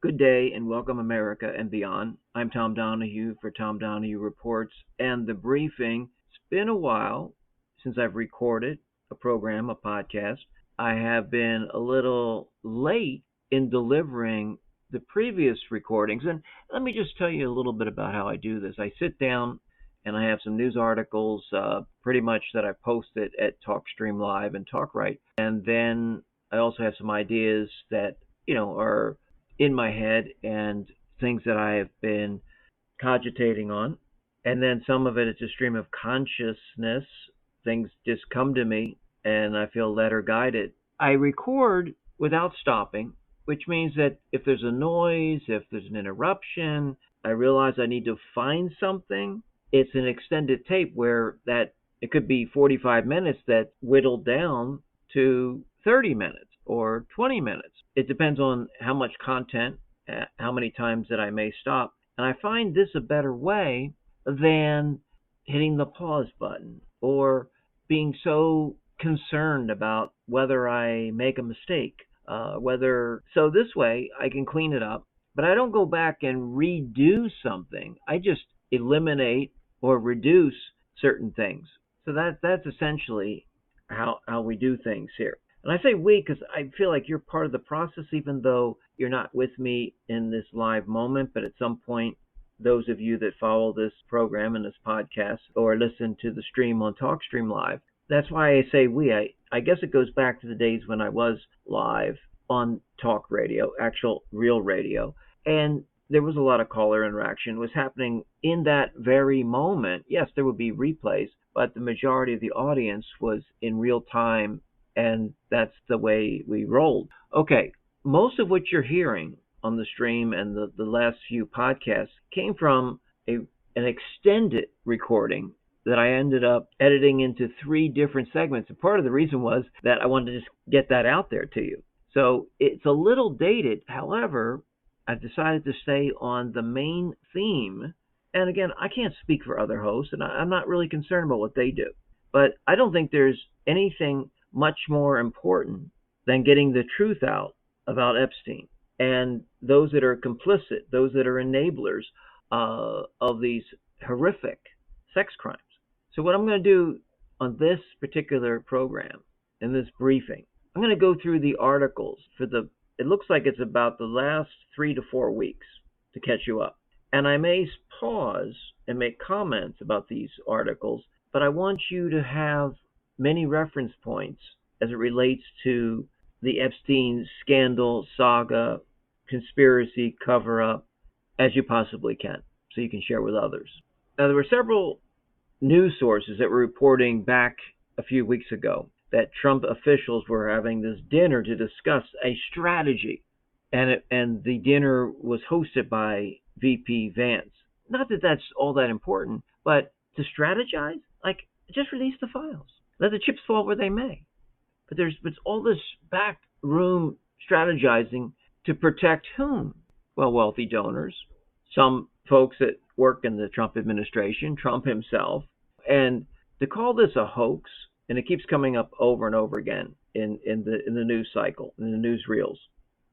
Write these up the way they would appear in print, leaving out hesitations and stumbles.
Good day and welcome, America and beyond. I'm Tom Donahue for Tom Donahue Reports and The Briefing. It's been a while since I've recorded a program, a podcast. I have been a little late in delivering the previous recordings. And let me just tell you a little bit about how I do this. I sit down and I have some news articles pretty much that I posted at TalkStream Live and TalkRight. And then I also have some ideas that, are in my head and things that I have been cogitating on. And then some of it is a stream of consciousness. Things just come to me and I feel led or guided. I record without stopping, which means that if there's a noise, if there's an interruption, I realize I need to find something. It's an extended tape where that it could be 45 minutes that whittled down to 30 minutes or 20 minutes. It depends on how much content, how many times that I may stop. And I find this a better way than hitting the pause button or being so concerned about whether I make a mistake, so this way I can clean it up, but I don't go back and redo something. I just eliminate or reduce certain things. So that's essentially how we do things here. And I say we because I feel like you're part of the process, even though you're not with me in this live moment. But at some point, those of you that follow this program and this podcast or listen to the stream on TalkStream Live, that's why I say we. I guess it goes back to the days when I was live on talk radio, actual real radio. And there was a lot of caller interaction. It was happening in that very moment. Yes, there would be replays, but the majority of the audience was in real time. And that's the way we rolled. Okay, most of what you're hearing on the stream and the last few podcasts came from an extended recording that I ended up editing into 3 different segments. And part of the reason was that I wanted to just get that out there to you. So it's a little dated. However, I've decided to stay on the main theme. And again, I can't speak for other hosts, and I'm not really concerned about what they do. But I don't think there's anything much more important than getting the truth out about Epstein and those that are complicit, those that are enablers of these horrific sex crimes. So what I'm going to do on this particular program, in this briefing, I'm going to go through the articles it looks like it's about the last 3 to 4 weeks to catch you up. And I may pause and make comments about these articles, but I want you to have many reference points as it relates to the Epstein scandal, saga, conspiracy, cover-up, as you possibly can, so you can share with others. Now, there were several news sources that were reporting back a few weeks ago that Trump officials were having this dinner to discuss a strategy, and the dinner was hosted by VP Vance. Not that that's all that important, but to strategize, just release the files. Let the chips fall where they may. But it's all this backroom strategizing to protect whom? Well, wealthy donors, some folks that work in the Trump administration, Trump himself. And to call this a hoax, and it keeps coming up over and over again in the news cycle, in the newsreels.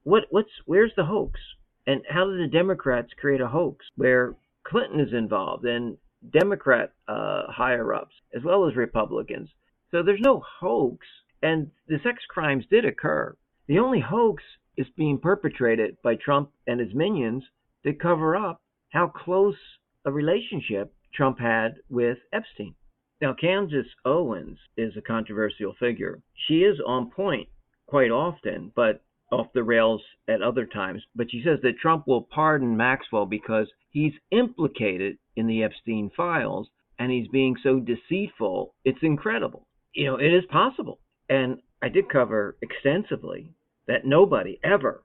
Where's the hoax? And how did the Democrats create a hoax where Clinton is involved and Democrat higher-ups, as well as Republicans? So there's no hoax, and the sex crimes did occur. The only hoax is being perpetrated by Trump and his minions to cover up how close a relationship Trump had with Epstein. Now, Candace Owens is a controversial figure. She is on point quite often, but off the rails at other times. But she says that Trump will pardon Maxwell because he's implicated in the Epstein files, and he's being so deceitful. It's incredible. It is possible. And I did cover extensively that nobody ever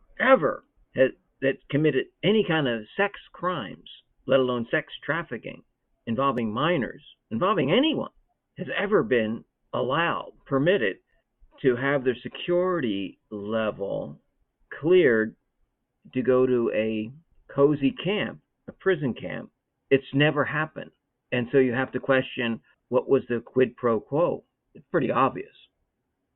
that committed any kind of sex crimes, let alone sex trafficking, involving minors, involving anyone, has ever been permitted to have their security level cleared to go to a cozy camp, a prison camp. It's never happened. And so you have to question, what was the quid pro quo? It's pretty obvious.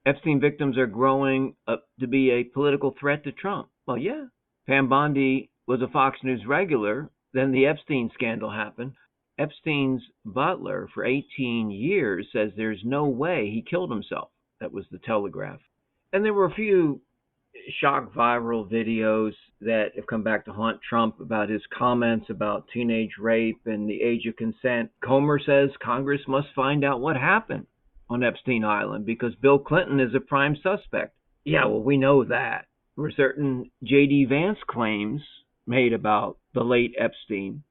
Epstein victims are growing up to be a political threat to Trump. Well, yeah, Pam Bondi was a Fox News regular. Then the Epstein scandal happened. Epstein's butler for 18 years says there's no way he killed himself. That was the Telegraph. And there were a few shock viral videos that have come back to haunt Trump about his comments about teenage rape and the age of consent. Comer says Congress must find out what happened on Epstein Island because Bill Clinton is a prime suspect. Yeah, well, we know that. There were certain J.D. Vance claims made about the late Epstein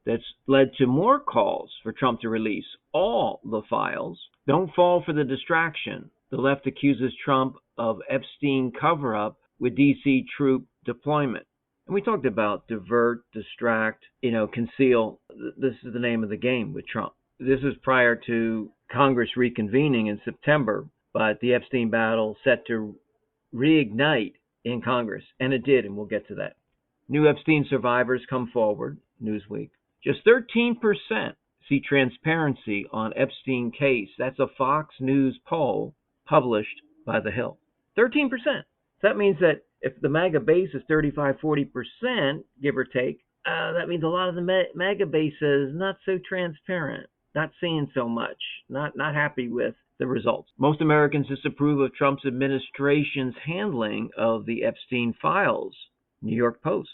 that's led to more calls for Trump to release all the files. Don't fall for the distraction. The left accuses Trump of Epstein cover-up with D.C. troop deployment. And we talked about divert, distract, conceal. This is the name of the game with Trump. This is prior to Congress reconvening in September, but the Epstein battle set to reignite in Congress, and it did, and we'll get to that. New Epstein survivors come forward, Newsweek. Just 13% see transparency on Epstein case. That's a Fox News poll published by The Hill. 13%. That means that if the MAGA base is 35-40%, give or take, that means a lot of the MAGA base is not so transparent, not seeing so much, not happy with the results. Most Americans disapprove of Trump's administration's handling of the Epstein files. New York Post.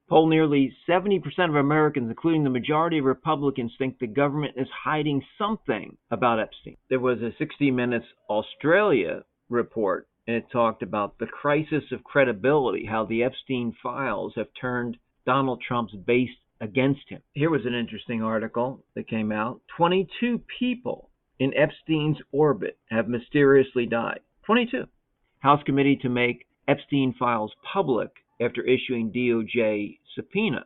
Poll nearly 70% of Americans, including the majority of Republicans, think the government is hiding something about Epstein. There was a 60 Minutes Australia report, and it talked about the crisis of credibility, how the Epstein files have turned Donald Trump's base against him. Here was an interesting article that came out. 22 people in Epstein's orbit have mysteriously died. 22. House committee to make Epstein files public after issuing DOJ subpoena.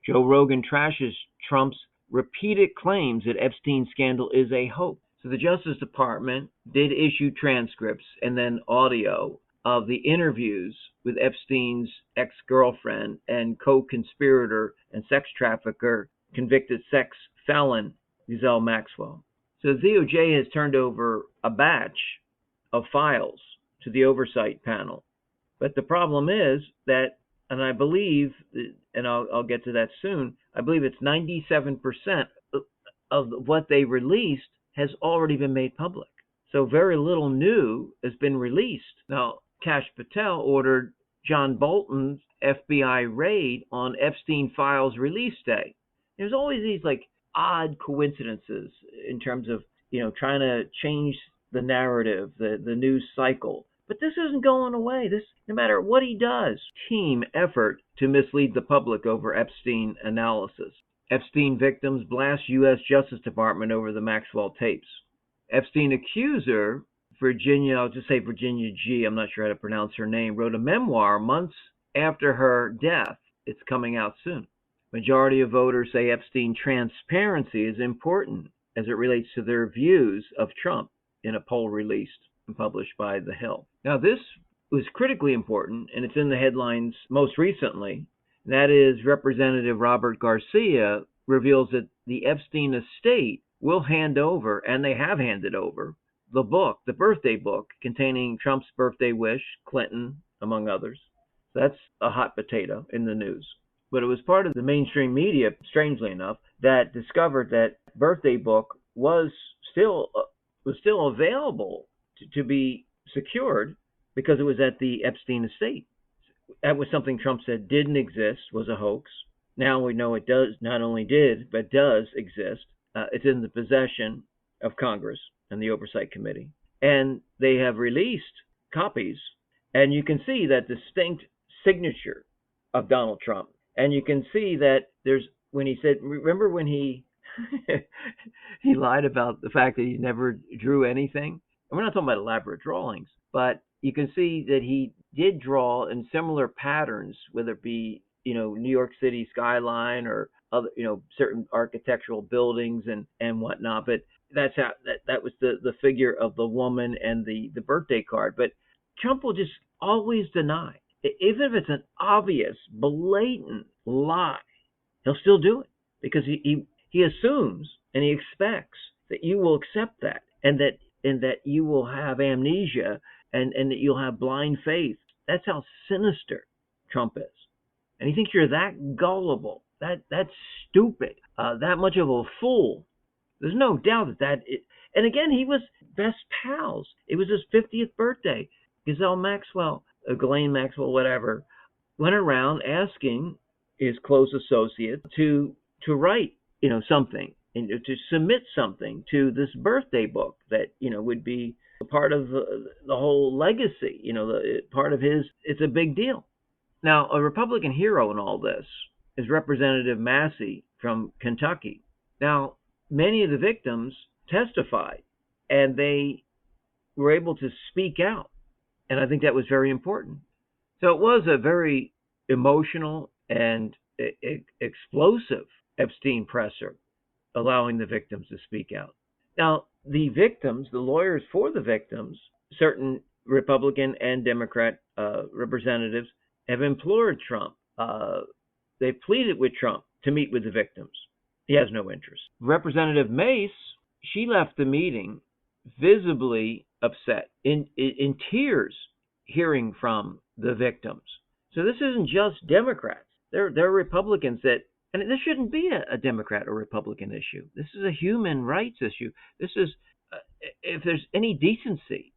Joe Rogan trashes Trump's repeated claims that Epstein scandal is a hoax. So the Justice Department did issue transcripts and then audio of the interviews with Epstein's ex-girlfriend and co-conspirator and sex trafficker, convicted sex felon, Ghislaine Maxwell. So the DOJ has turned over a batch of files to the oversight panel. But the problem is that, and I believe, and I'll get to that soon, I believe it's 97% of what they released has already been made public. So very little new has been released. Now, Kash Patel ordered John Bolton's FBI raid on Epstein files release day. There's always these odd coincidences in terms of, trying to change the narrative, the news cycle. But this isn't going away. This, no matter what he does, team effort to mislead the public over Epstein analysis. Epstein victims blast U.S. Justice Department over the Maxwell tapes. Epstein accuser, Virginia, I'll just say Virginia G., I'm not sure how to pronounce her name, wrote a memoir months after her death. It's coming out soon. Majority of voters say Epstein transparency is important as it relates to their views of Trump in a poll released and published by The Hill. Now, this was critically important, and it's in the headlines most recently. That is, Representative Robert Garcia reveals that the Epstein estate will hand over, and they have handed over, the book, the birthday book, containing Trump's birthday wish, Clinton, among others. That's a hot potato in the news. But it was part of the mainstream media, strangely enough, that discovered that birthday book was still available to be secured because it was at the Epstein estate. That was something Trump said didn't exist, was a hoax. Now we know it does, not only did, but does exist. It's in the possession of Congress and the Oversight Committee. And they have released copies, and you can see that distinct signature of Donald Trump. And you can see that when he said, remember when he he lied about the fact that he never drew anything? And we're not talking about elaborate drawings, but you can see that he did draw in similar patterns, whether it be, New York City skyline or other, certain architectural buildings and whatnot. But that's how that was the figure of the woman and the birthday card. But Trump will just always deny, even if it's an obvious, blatant lie, he'll still do it because he assumes and he expects that you will accept that and that you will have amnesia and that you'll have blind faith. That's how sinister Trump is. And he thinks you're that gullible, that's stupid, that much of a fool. There's no doubt and again, he was best pals. It was his 50th birthday. Ghislaine Maxwell, whatever, went around asking his close associate to write, something, and to submit something to this birthday book that, would be a part of the whole legacy. Part of his. It's a big deal. Now, a Republican hero in all this is Representative Massey from Kentucky. Now, many of the victims testified, and they were able to speak out, and I think that was very important. So it was a very emotional and explosive Epstein presser, allowing the victims to speak out. Now, the victims, the lawyers for the victims, certain Republican and Democrat representatives have implored Trump. They've pleaded with Trump to meet with the victims. He has no interest. Representative Mace, she left the meeting visibly upset, in tears, hearing from the victims. So this isn't just Democrats. There are Republicans that, and this shouldn't be a Democrat or Republican issue. This is a human rights issue. This is, if there's any decency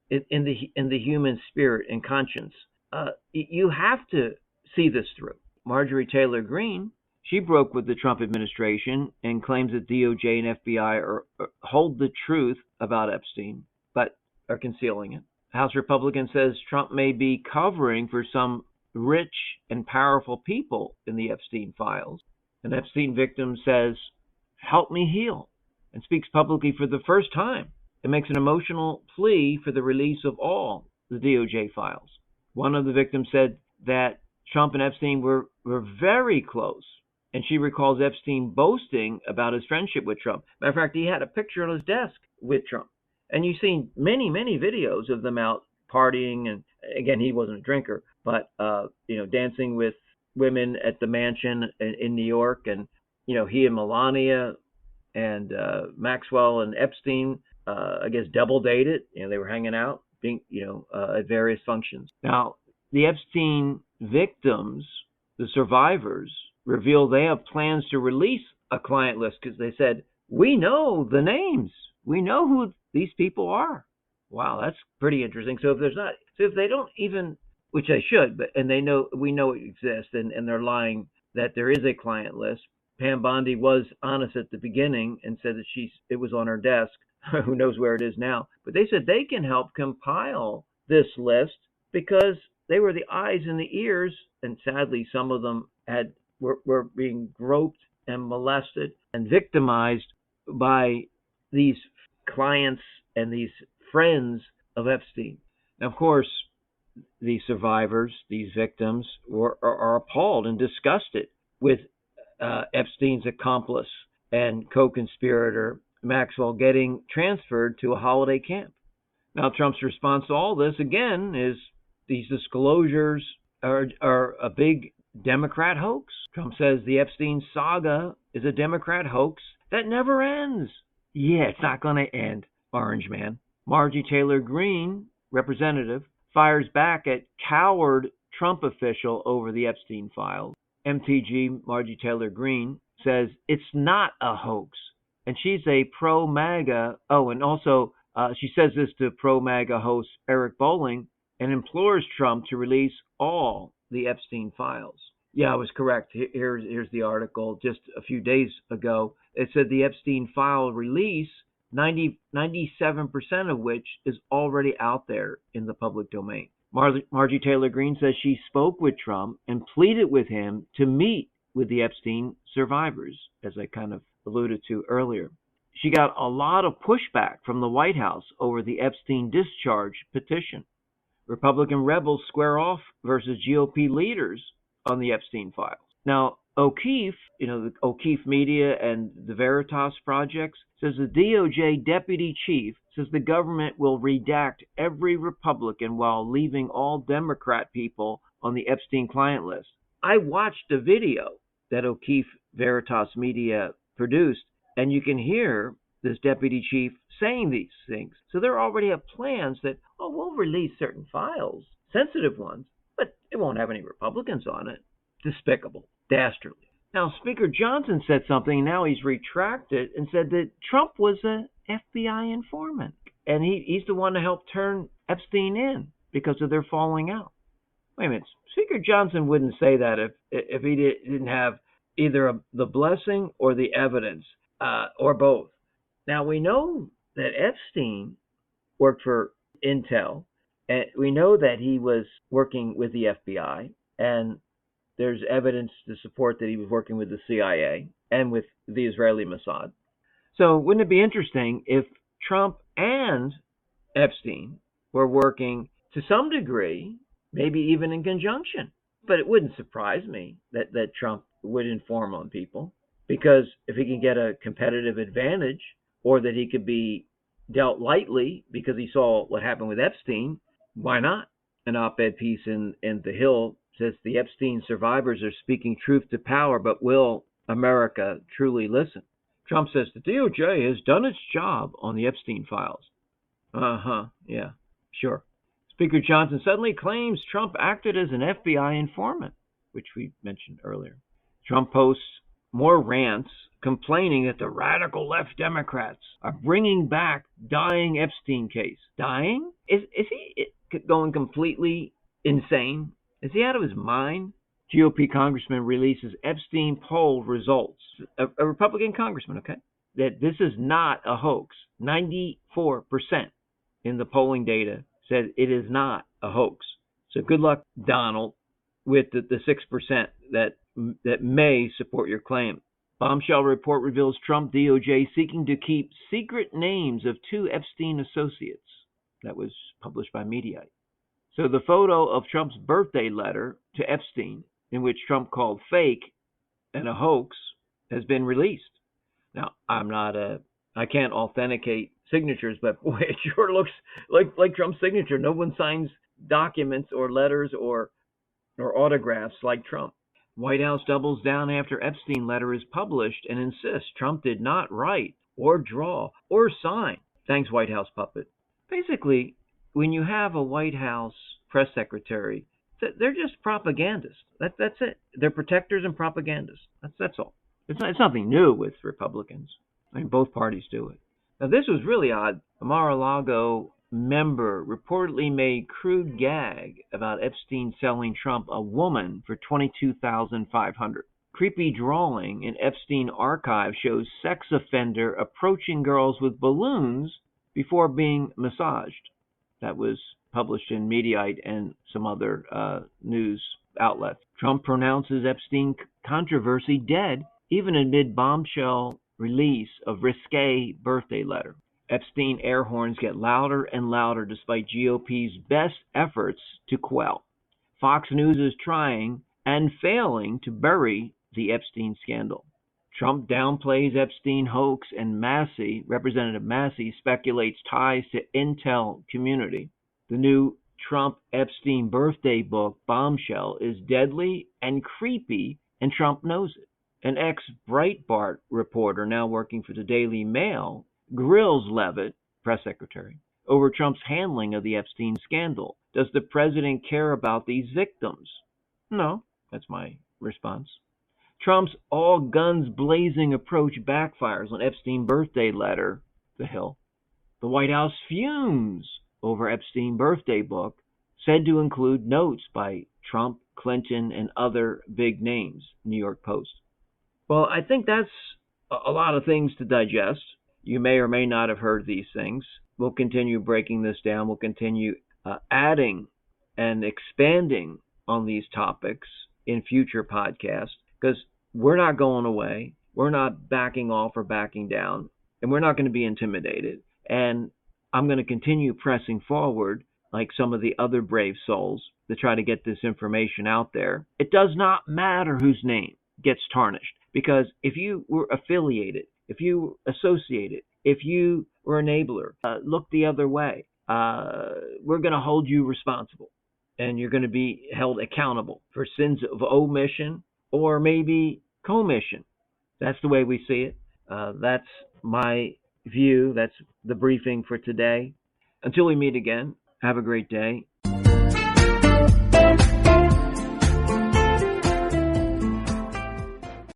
in the human spirit and conscience, you have to see this through. Marjorie Taylor Greene, she broke with the Trump administration and claims that DOJ and FBI hold the truth about Epstein, but are concealing it. House Republican says Trump may be covering for some rich and powerful people in the Epstein files. An Epstein victim says, "Help me heal," and speaks publicly for the first time. It makes an emotional plea for the release of all the DOJ files. One of the victims said that Trump and Epstein were very close, and she recalls Epstein boasting about his friendship with Trump. Matter of fact, he had a picture on his desk with Trump. And you've seen many, many videos of them out partying, and again, he wasn't a drinker, but dancing with women at the mansion in New York, and he and Melania and Maxwell and Epstein, I guess, double dated. They were hanging out, being at various functions. Now, the Epstein victims, the survivors, reveal they have plans to release a client list because they said, "We know the names. We know who these people are." Wow, that's pretty interesting. So if they don't even, which they should, and we know it exists, and they're lying that there is a client list. Pam Bondi was honest at the beginning and said that it was on her desk. Who knows where it is now? But they said they can help compile this list because they were the eyes and the ears, and sadly, some of them were being groped and molested and victimized by these clients and these friends of Epstein. Now, of course, the survivors, these victims, are appalled and disgusted with Epstein's accomplice and co-conspirator Maxwell getting transferred to a holiday camp. Now, Trump's response to all this, again, is these disclosures are a big Democrat hoax. Trump says the Epstein saga is a Democrat hoax that never ends. Yeah, it's not going to end, Orange Man. Margie Taylor Greene, representative, fires back at coward Trump official over the Epstein files. MTG Margie Taylor Greene says it's not a hoax, and she's a pro-MAGA. Oh, and also she says this to pro-MAGA host Eric Bolling and implores Trump to release all the Epstein files. Yeah, I was correct. Here's the article just a few days ago. It said the Epstein file release, 97% of which is already out there in the public domain. Margie Taylor Greene says she spoke with Trump and pleaded with him to meet with the Epstein survivors, as I kind of alluded to earlier. She got a lot of pushback from the White House over the Epstein discharge petition. Republican rebels square off versus GOP leaders on the Epstein files. Now, O'Keefe, the O'Keefe Media and the Veritas projects, says the DOJ deputy chief says the government will redact every Republican while leaving all Democrat people on the Epstein client list. I watched a video that O'Keefe Veritas Media produced, and you can hear this deputy chief saying these things. So they already have plans that, we'll release certain files, sensitive ones, but it won't have any Republicans on it. Despicable. Dastardly. Now, Speaker Johnson said something, now he's retracted and said that Trump was an FBI informant. And he's the one to help turn Epstein in because of their falling out. Wait a minute. Speaker Johnson wouldn't say that if he didn't have either the blessing or the evidence, or both. Now, we know that Epstein worked for Intel, and we know that he was working with the FBI, and there's evidence to support that he was working with the CIA and with the Israeli Mossad. So wouldn't it be interesting if Trump and Epstein were working to some degree, maybe even in conjunction? But it wouldn't surprise me that Trump would inform on people, because if he can get a competitive advantage, or that he could be dealt lightly because he saw what happened with Epstein, why not? An op-ed piece in The Hill says the Epstein survivors are speaking truth to power, but will America truly listen? Trump says the DOJ has done its job on the Epstein files. Yeah, sure. Speaker Johnson suddenly claims Trump acted as an FBI informant, which we mentioned earlier. Trump posts more rants complaining that the radical left Democrats are bringing back dying Epstein case. Dying? Is he going completely insane? Is he out of his mind? GOP congressman releases Epstein poll results. A Republican congressman, okay? That this is not a hoax. 94% in the polling data said it is not a hoax. So good luck, Donald, with the 6% that may support your claim. Bombshell report reveals Trump DOJ seeking to keep secret names of 2 Epstein associates. That was published by Mediaite. So the photo of Trump's birthday letter to Epstein, in which Trump called fake and a hoax, has been released. Now, I can't authenticate signatures, but boy, it sure looks like Trump's signature. No one signs documents or letters or autographs like Trump. White House doubles down after Epstein letter is published and insists Trump did not write or draw or sign. Thanks, White House puppet. Basically, when you have a White House press secretary, they're just propagandists. That's it. They're protectors and propagandists. That's all. It's nothing new with Republicans. I mean, both parties do it. Now, this was really odd. A Mar-a-Lago member reportedly made crude gag about Epstein selling Trump a woman for $22,500. Creepy drawing in Epstein archive shows sex offender approaching girls with balloons before being massaged. That was published in Mediaite and some other news outlets. Trump pronounces Epstein controversy dead, even amid bombshell release of risque birthday letter. Epstein air horns get louder and louder despite GOP's best efforts to quell. Fox News is trying and failing to bury the Epstein scandal. Trump downplays Epstein hoax, and Representative Massey speculates ties to Intel community. The new Trump Epstein birthday book, Bombshell, is deadly and creepy, and Trump knows it. An ex-Breitbart reporter now working for the Daily Mail grills Leavitt, press secretary, over Trump's handling of the Epstein scandal. Does the president care about these victims? No, that's my response. Trump's all-guns-blazing approach backfires on Epstein birthday letter, The Hill. The White House fumes over Epstein birthday book, said to include notes by Trump, Clinton, and other big names, New York Post. Well, I think that's a lot of things to digest. You may or may not have heard these things. We'll continue breaking this down. We'll continue adding and expanding on these topics in future podcasts, because we're not going away. We're not backing off or backing down, and we're not going to be intimidated. And I'm going to continue pressing forward like some of the other brave souls to try to get this information out there. It does not matter whose name gets tarnished, because if you were affiliated, if you were associated, if you were an enabler, look the other way, we're going to hold you responsible, and you're going to be held accountable for sins of omission or maybe commission. That's the way we see it. That's my view. That's the briefing for today. Until we meet again, have a great day.